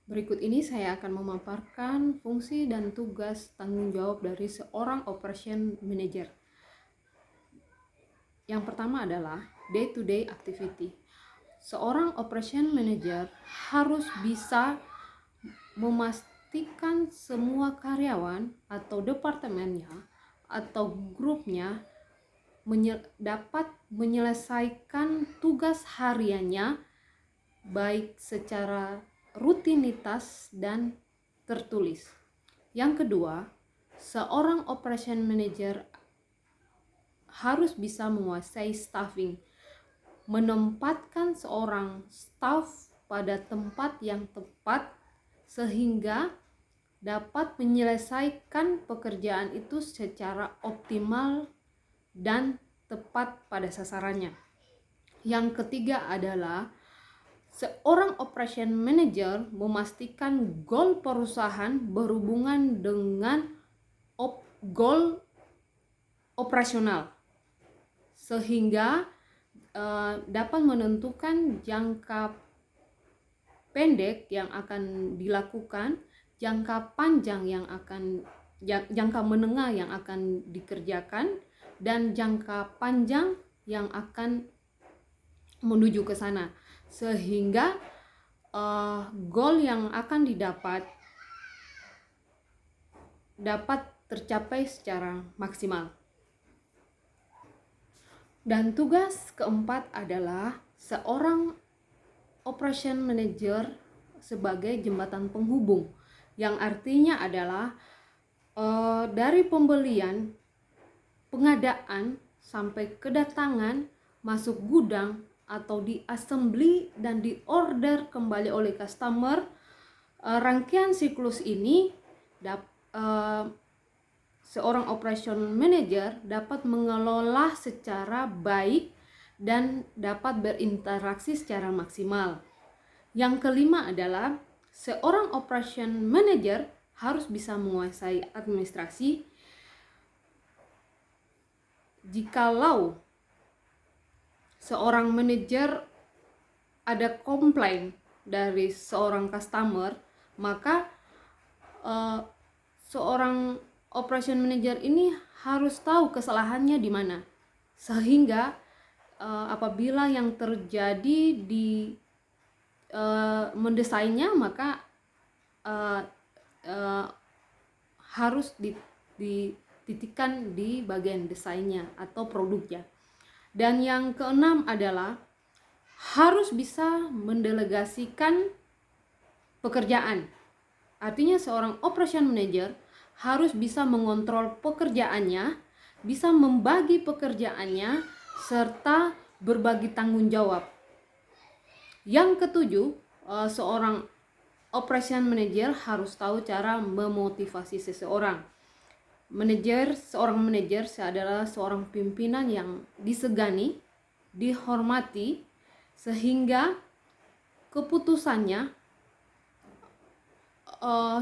Berikut ini saya akan memaparkan fungsi dan tugas tanggung jawab dari seorang operation manager. Yang pertama adalah day-to-day activity. Seorang operation manager harus bisa memastikan semua karyawan atau departemennya atau grupnya dapat menyelesaikan tugas hariannya baik secara rutinitas dan tertulis. Yang kedua, seorang operation manager harus bisa menguasai staffing, menempatkan seorang staff pada tempat yang tepat sehingga dapat menyelesaikan pekerjaan itu secara optimal dan tepat pada sasarannya. Yang ketiga adalah seorang operation manager memastikan goal perusahaan berhubungan dengan goal operasional sehingga dapat menentukan jangka pendek yang akan dilakukan, jangka panjang yang akan jangka menengah yang akan dikerjakan, dan jangka panjang yang akan menuju ke sana, sehingga goal yang akan didapat dapat tercapai secara maksimal. Dan tugas keempat adalah seorang operation manager sebagai jembatan penghubung, yang artinya adalah dari pembelian, pengadaan sampai kedatangan, masuk gudang atau di assembly dan di order kembali oleh customer. Rangkaian siklus ini seorang operation manager dapat mengelola secara baik dan dapat berinteraksi secara maksimal. Yang kelima adalah seorang operation manager harus bisa menguasai administrasi. Jikalau seorang manajer ada komplain dari seorang customer, maka seorang operation manager ini harus tahu kesalahannya di mana, sehingga apabila yang terjadi di mendesainnya, maka harus dititikkan di bagian desainnya atau produknya. Dan yang keenam adalah harus bisa mendelegasikan pekerjaan. Artinya seorang operation manager harus bisa mengontrol pekerjaannya, bisa membagi pekerjaannya, serta berbagi tanggung jawab. Yang ketujuh, seorang operation manager harus tahu cara memotivasi seseorang. Seorang manajer adalah seorang pimpinan yang disegani, dihormati, sehingga keputusannya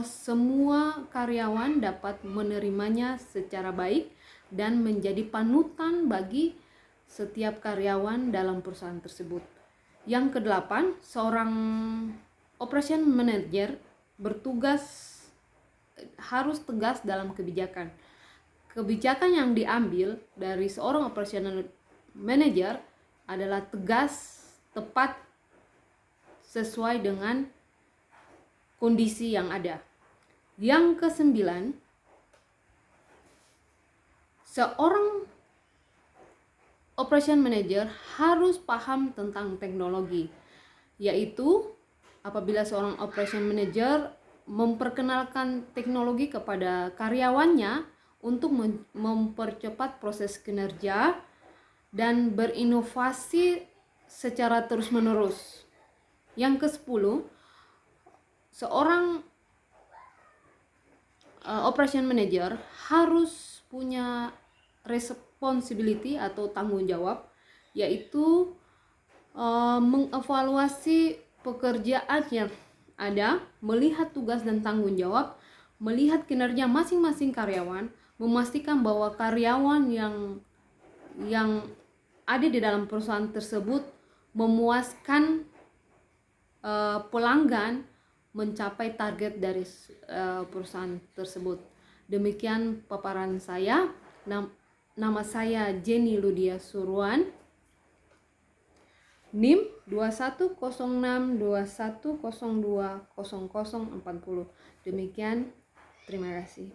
semua karyawan dapat menerimanya secara baik dan menjadi panutan bagi setiap karyawan dalam perusahaan tersebut. Yang kedelapan, seorang operation manager bertugas harus tegas dalam kebijakan. Kebijakan yang diambil dari seorang operational manager adalah tegas, tepat, sesuai dengan kondisi yang ada. Yang kesembilan, seorang operation manager harus paham tentang teknologi, yaitu apabila seorang operation manager memperkenalkan teknologi kepada karyawannya untuk mempercepat proses kinerja dan berinovasi secara terus-menerus. Yang ke-10, seorang operation manager harus punya responsibility atau tanggung jawab, yaitu mengevaluasi pekerjaan yang ada, melihat tugas dan tanggung jawab, melihat kinerja masing-masing karyawan, memastikan bahwa karyawan yang ada di dalam perusahaan tersebut memuaskan pelanggan, mencapai target dari perusahaan tersebut. Demikian paparan saya. Nama saya Jenny Ludia Suruan, NIM 210621020040. Demikian, terima kasih.